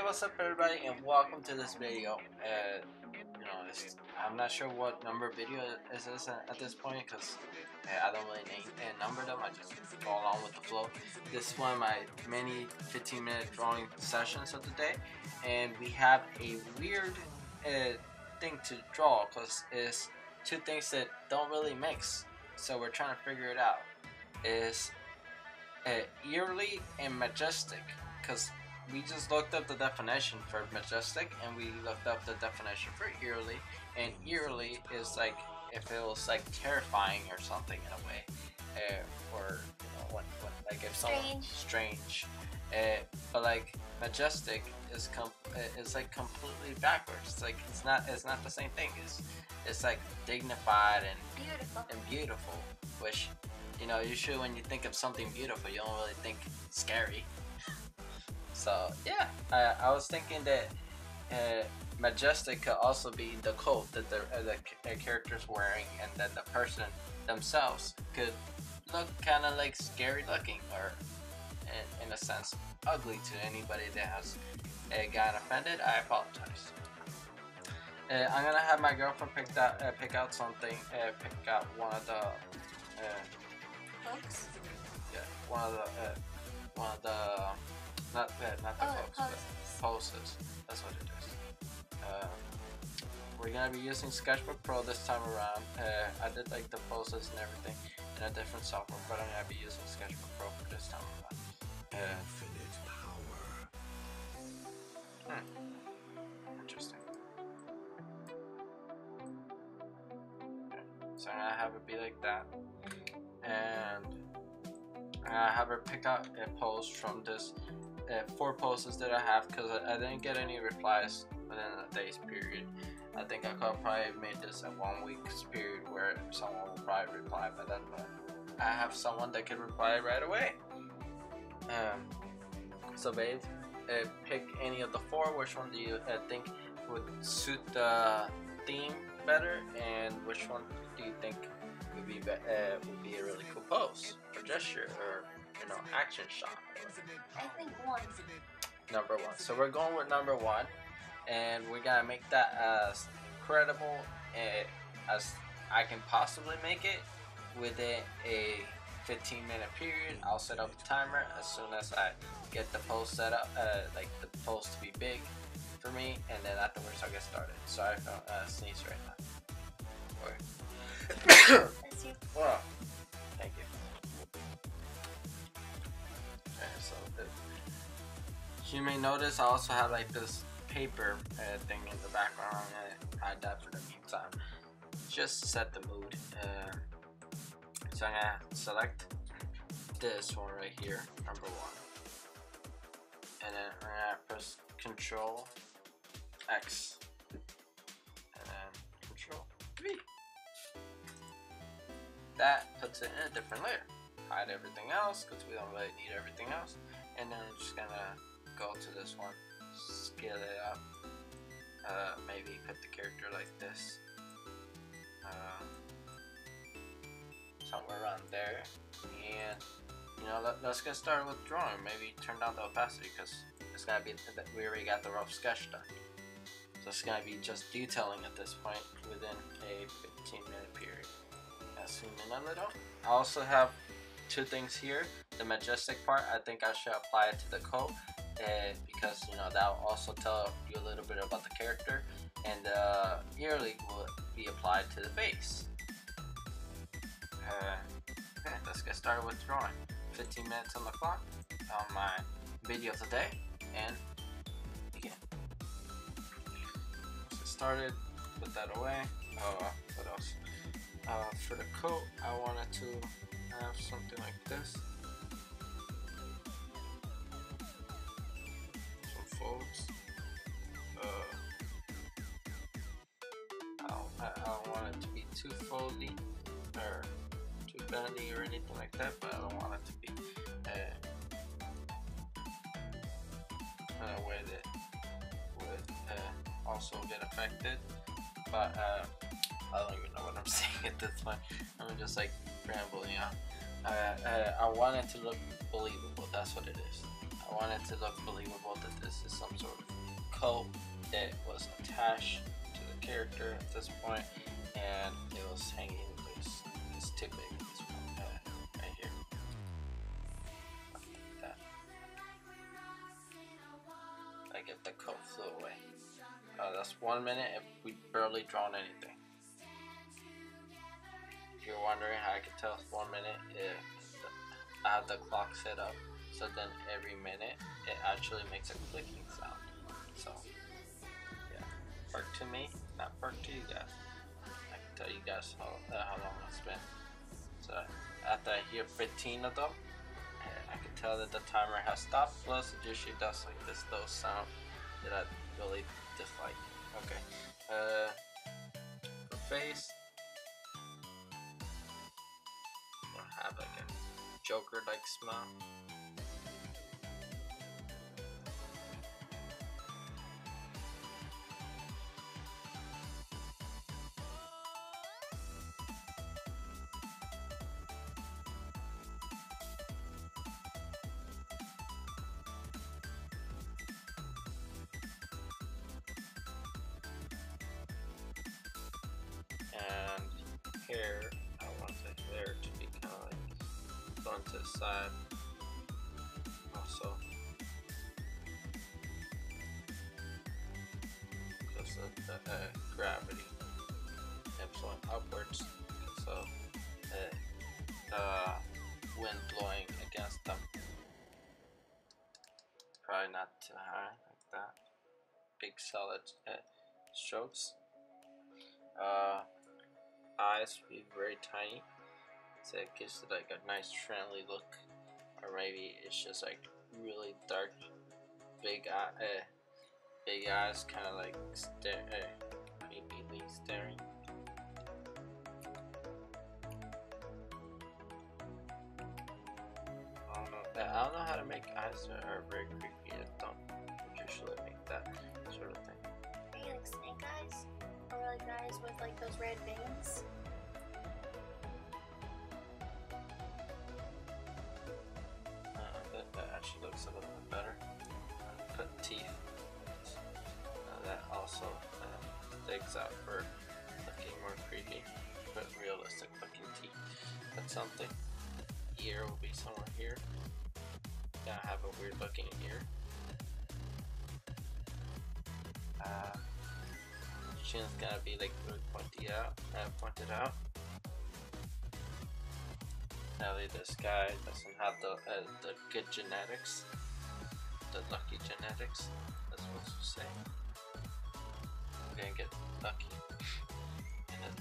What's up, everybody, and welcome to this video. I'm not sure what number video is this at this point because I don't really number them. I just go along with the flow. This is one of my many 15-minute drawing sessions of the day, and we have a weird thing to draw because it's two things that don't really mix. So we're trying to figure it out. Is eerily and majestic, because we just looked up the definition for majestic and we looked up the definition for eerily, and eerily is like it feels like terrifying or something in a way, or when like if someone strange, but like majestic is like completely backwards. It's like it's not the same thing. It's like dignified and beautiful, which usually when you think of something beautiful, you don't really think scary. So yeah, I was thinking that majestic could also be the coat that the character's wearing, and that the person themselves could look kind of like scary looking, or in a sense ugly to anybody that has gotten offended. I apologize. I'm gonna have my girlfriend pick out something. Pick out one of the books. Yeah, one of the not the books, but poses. That's what it is. We're gonna be using Sketchbook Pro this time around. I did like the poses and everything in a different software, but I'm gonna be using Sketchbook Pro for this time around. Infinite power. Interesting. Okay. So I'm gonna have it be like that, and I have her pick out a pose from this 4 poses that I have, because I didn't get any replies within a day's period. I think I could probably have made this a 1 week's period where someone will probably reply by then, but I have someone that can reply right away. So babe, pick any of the 4. Which one do you think would suit the theme better, and which one do you think would be a really cool pose or gesture or action shot? I think 1. Number 1. So we're going with number 1, and we're gonna make that as credible as I can possibly make it within a 15-minute period. I'll set up the timer as soon as I get the pose set up, like the pose to be big for me, and then afterwards I'll get started. Sorry if I sneeze right now. Okay. That's you. Well, thank you. Okay, so you may notice I also have like this paper thing in the background. I'm gonna hide that for the meantime, just to set the mood. So I'm gonna select this one right here, number 1, and then I'm gonna press Control X, and then Control V. That puts it in a different layer. Hide everything else because we don't really need everything else, and then I'm just gonna go to this one, scale it up, maybe put the character like this, somewhere around there, and let's get started with drawing. Maybe turn down the opacity because it's gonna be we already got the rough sketch done, so it's gonna be just detailing at this point within a 15-minute period. Zoom in a little. I also have 2 things here. The majestic part, I think I should apply it to the coat, because that will also tell you a little bit about the character, and eerily will be applied to the face. Okay, let's get started with drawing. 15 minutes on the clock on my video today, and begin. Let's get started. Put that away. What else? For the coat, I wanted to have something like this. Some folds. I don't want it to be too foldy or too bendy or anything like that, but I don't want it to be in a way that would also get affected. But I don't even know what I'm saying at this point. I'm just like rambling on. I want it to look believable. That's what it is. I I want it to look believable that this is some sort of coat that was attached to the character at this point, and it was hanging loose. It's too big. This one, right here. Like that. Like if the coat flew away. That's 1 minute if we barely drawn anything. If you're wondering how I could tell it's 1 minute, I have the clock set up so then every minute it actually makes a clicking sound. So yeah, work to me, not work to you guys. I can tell you guys how long it's been. So after I hear 15 of them, I can tell that the timer has stopped. Plus it usually does like this low sound that I really dislike. Okay, for face, I'll have like a Joker-like smile. And hair, I want the hair to be kind of like going to the side. Also, because of the gravity inflowing upwards, so wind blowing against them. Probably not too high like that. Big solid strokes. Eyes be very tiny, so it gives it like a nice friendly look, or maybe it's just like really dark, big eyes, kind of like creepily staring. I don't know how to make eyes that are very creepy. I don't usually make that sort of thing. Maybe like snake eyes? Or like eyes with like those red veins? That actually looks a little bit better. Put teeth. That also sticks out for looking more creepy, but realistic looking teeth. That's something. Ear will be somewhere here. Gonna have a weird looking ear. Chin's gonna be like really pointed out. Sadly, this guy doesn't have the good genetics, the lucky genetics. That's what to say. I'm gonna get lucky, and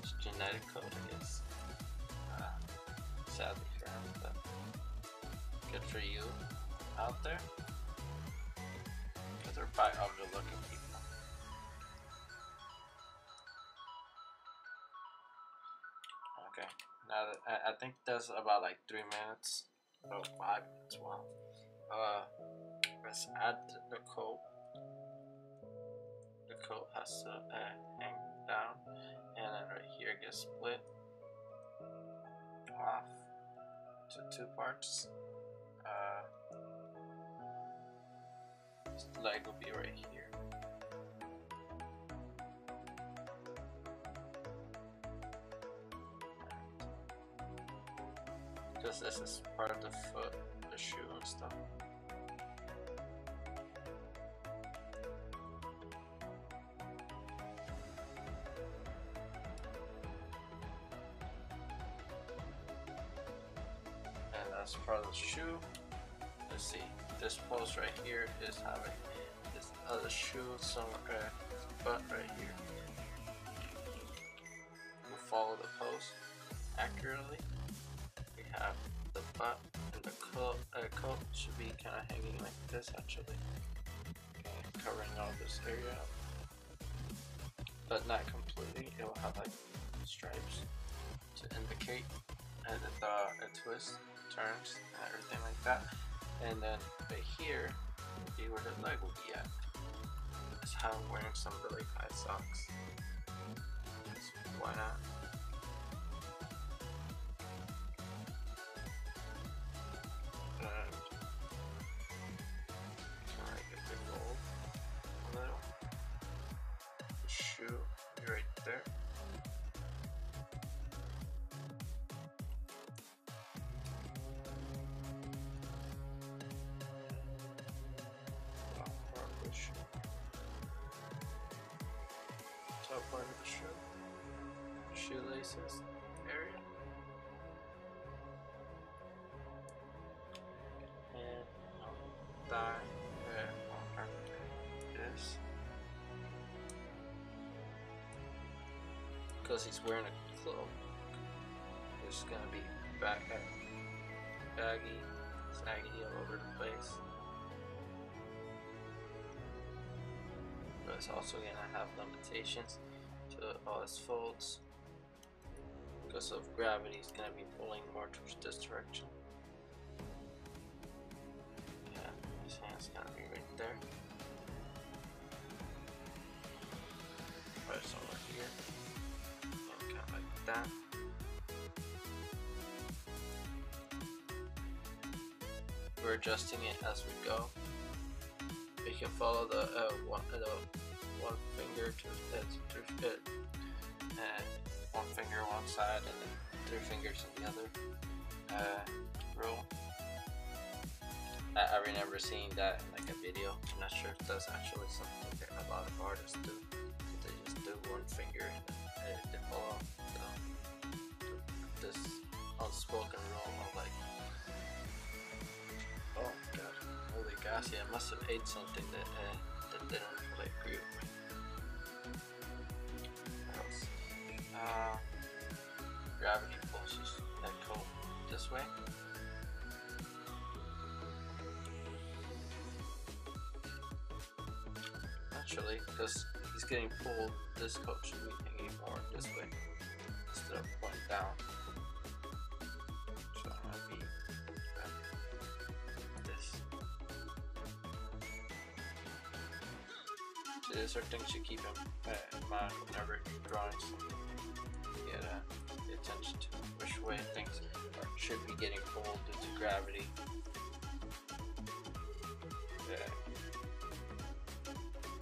it's genetic code, I guess. Sadly for him, but good for you out there, because they're probably ugly looking people. Okay, now that I think that's about like 3 minutes, or 5 minutes. Wow. Let's add the coat. The coat has to hang down, and then right here gets split off to 2 parts. The leg will be right here. Because this is part of the foot, the shoe and stuff. And that's part of the shoe. Let's see, this pose right here is having this other shoe somewhere, butt right here. We'll follow the pose accurately. We have the butt and the coat should be kind of hanging like this actually. Okay, covering all this area up. But not completely, it will have like stripes to indicate, and it twists, turns, and everything like that. And then right here will be where the leg will be at. That's how I'm wearing some really high socks. Why not? And shoelaces area. And thigh there on this. Because he's wearing a cloak, it's gonna be baggy, saggy all over the place. But it's also gonna have limitations to all its folds. Because of gravity, it's gonna be pulling more towards this direction. Yeah, his hand's gonna be right there. Right, so over here. And kind of like that. We're adjusting it as we go. You can follow the one finger to one finger one side and then 3 fingers on the other row. I remember seeing that in like a video. I'm not sure if that's actually something that a lot of artists do. They just do 1 finger and they follow this unspoken rule of like, oh god, holy gosh, yeah, I must have ate something that didn't really agree with me. What else? Gravity pulses that go this way. Naturally, because he's getting pulled, this coat should be hanging more this way instead of pointing down. So I'm gonna be this. So there's certain things you keep in mind whenever you're drawing something. You gotta pay attention to which way things should be getting pulled due to gravity. Yeah.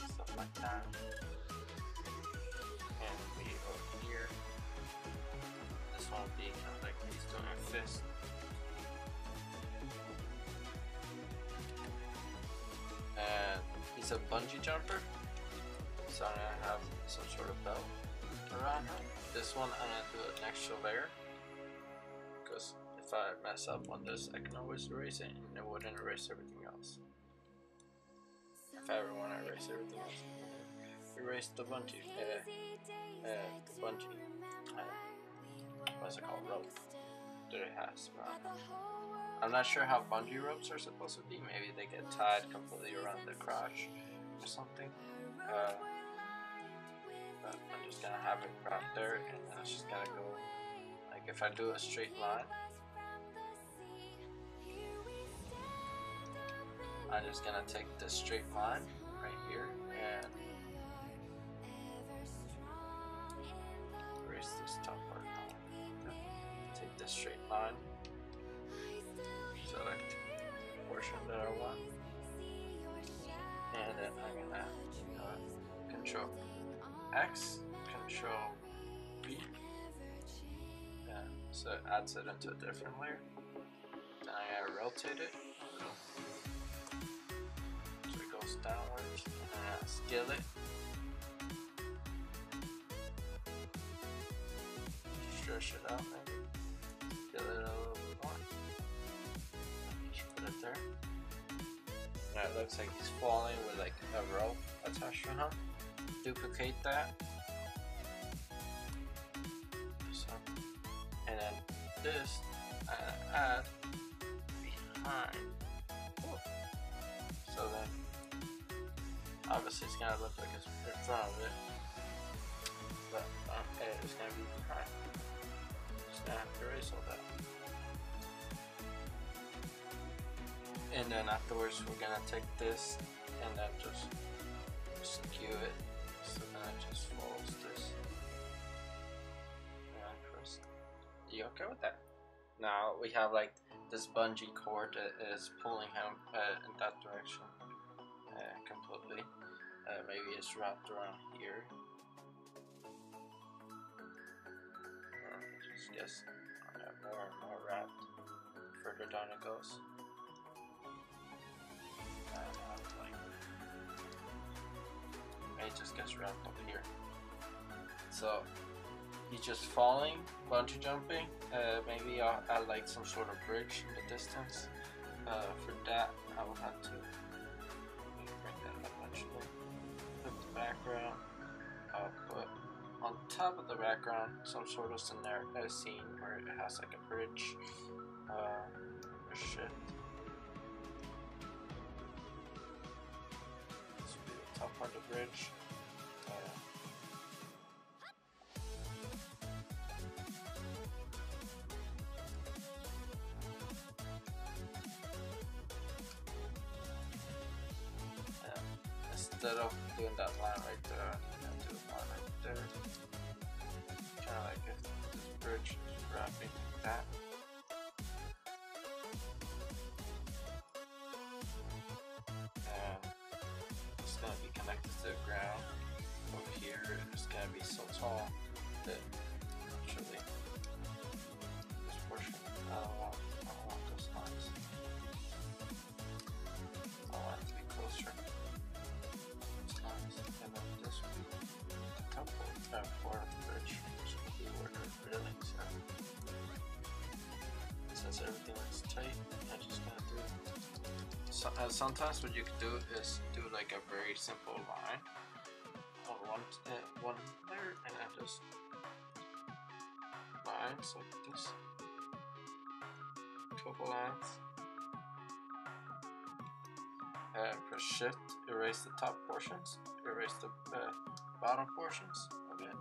Stuff like that. And we over here. This one will be kind of like he's doing a fist. And he's a bungee jumper. So I'm gonna have some sort of belt around him. This one I'm gonna do an extra layer, because if I mess up on this, I can always erase it and it wouldn't erase everything else. If I ever want to erase everything else, erase the bungee, what's it called, rope that it has around it. I'm not sure how bungee ropes are supposed to be. Maybe they get tied completely around the crotch or something. But I'm just gonna have it right there, and then it's just gonna go, like if I do a straight line, I'm just gonna take this straight line right here and erase this top part. Take this straight line, select the portion that I want, and then I'm gonna Control X, Control B, and so it adds it into a different layer. Then I gotta rotate it so it goes downwards, and then I scale it, stretch it out maybe, scale it a little bit more, just put it there. Now it looks like he's falling with like a rope attached to him. Duplicate that, so, and then this I'm gonna add behind. Ooh. So then obviously it's gonna look like it's in front of it, but it's gonna be behind. Just gonna have to erase all that, and then afterwards we're gonna take this and then just skew it. So then it just follows this. First, you okay with that? Now we have like this bungee cord that is pulling him in that direction completely. Maybe it's wrapped around here. Just guess more and more wrapped. Further down it goes. It just gets wrapped up here. So he's just falling, bungee jumping. Maybe I'll add like some sort of bridge in the distance. For that, I will have to bring that up eventually. Put the background. I'll put on top of the background some sort of scenario scene where it has like a bridge. Shit. This will be the top part of the bridge. Instead of doing that line right there, I'm gonna do a line right there. Kind of like if this bridge is wrapping like that. And it's gonna be connected to the ground. Over here, it's gonna be so tall that actually this portion, I don't want those lines. I want it to be closer. And then this will be the top part of the bridge, which will be where the railings are. Since everything is tight, I'm just gonna do it. Sometimes what you can do is do like a very simple line of one layer, and then just lines like this, couple lines. Press shift, erase the top portions, erase the bottom portions of it.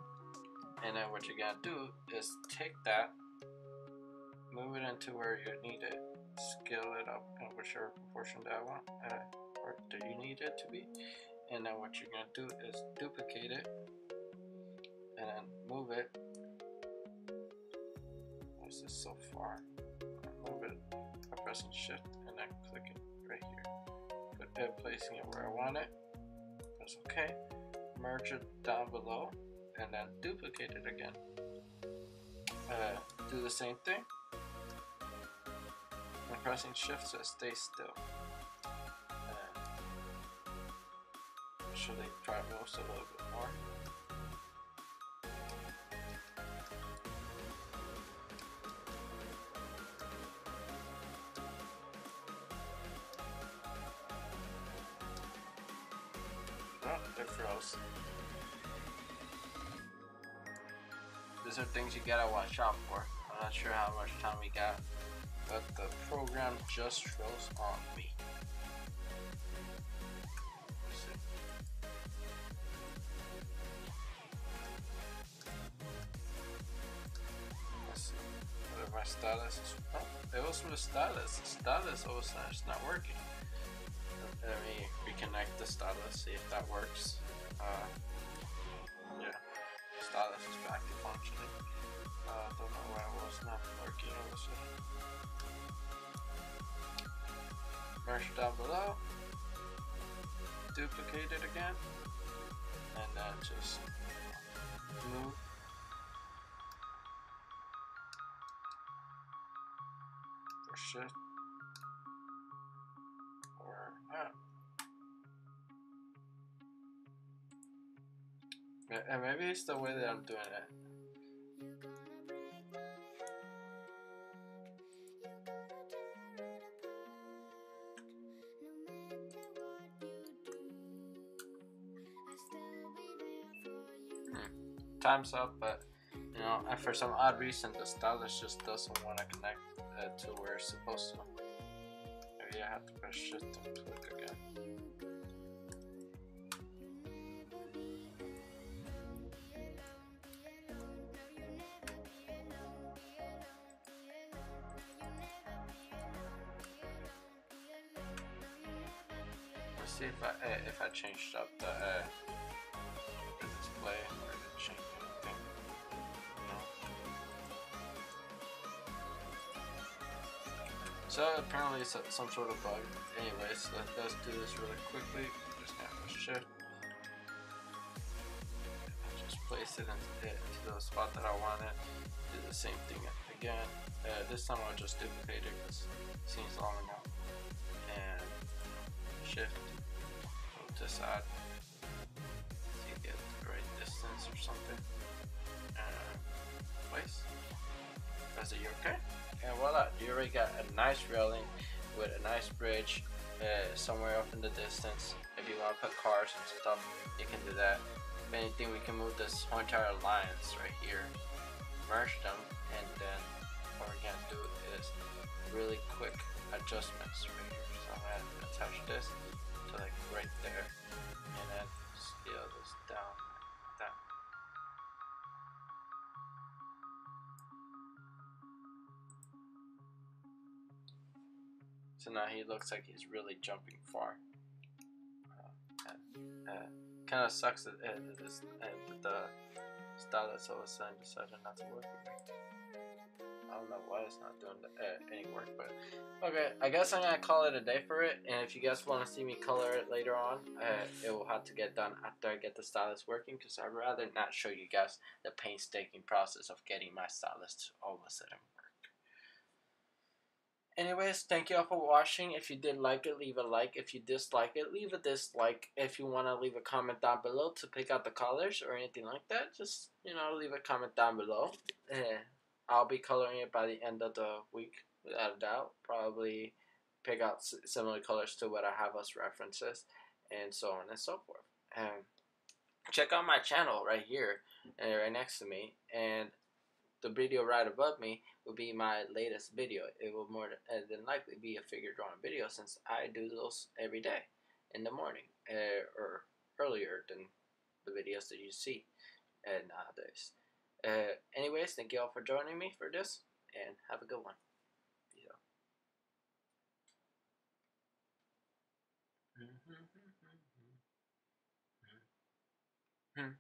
And then what you're gonna do is take that, move it into where you need it, scale it up in whichever proportion that I want, or that you need it to be. And then what you're gonna do is duplicate it, and then move it. Why is this so far? Move it by pressing shift and then clicking right here. Placing it where I want it. Press OK. Merge it down below and then duplicate it again. Do the same thing. I'm pressing shift so it stays still. Actually try most a little bit more. It froze. These are things you gotta watch out for. I'm not sure how much time we got, but the program just froze on me. Let's see. What if my stylus is... Oh, it was from the stylus. The stylus all of a sudden is not working. Let me reconnect the stylus, see if that works. Yeah, the stylus is back to functioning. Don't know why it was not working all of a sudden. Merge down below, duplicate it again, and then just move. For shift. And maybe it's the way that I'm doing it. Time's up, but you know, for some odd reason, the stylus just doesn't want to connect to where it's supposed to. Maybe I have to press shift and click again. Let's see if I changed up the display or did it change anything. No. So apparently it's some sort of bug. Anyways, let's do this really quickly. Just gonna press shift. Just place it into the spot that I want it. Do the same thing again. This time I'll just duplicate it because it seems long enough. And shift. Move to side. So you get the right distance or something. nice railing with a nice bridge somewhere up in the distance. If you want to put cars and stuff, you can do that. If anything, we can move this whole entire alliance right here, merge them, and then what we're gonna do is really quick adjustments right here. So I'm gonna attach this to like right there, and then scale this down like that. So now he looks like he's really jumping far. Kind of sucks that the stylus all of a sudden decided not to work with me. I don't know why it's not doing any work, but okay, I guess I'm gonna call it a day for it. And if you guys want to see me color it later on, it will have to get done after I get the stylus working, because I'd rather not show you guys the painstaking process of getting my stylus to all of a sudden work. Anyways, thank you all for watching. If you did like it, leave a like. If you dislike it, leave a dislike. If you want to leave a comment down below to pick out the colors or anything like that, just, leave a comment down below. I'll be coloring it by the end of the week, without a doubt. Probably pick out similar colors to what I have as references, and so on and so forth. Check out my channel right here, right next to me, and the video right above me will be my latest video. It will more than likely be a figure drawing video, since I do those every day in the morning, or earlier than the videos that you see nowadays. Anyways, thank you all for joining me for this, and have a good one. Yeah.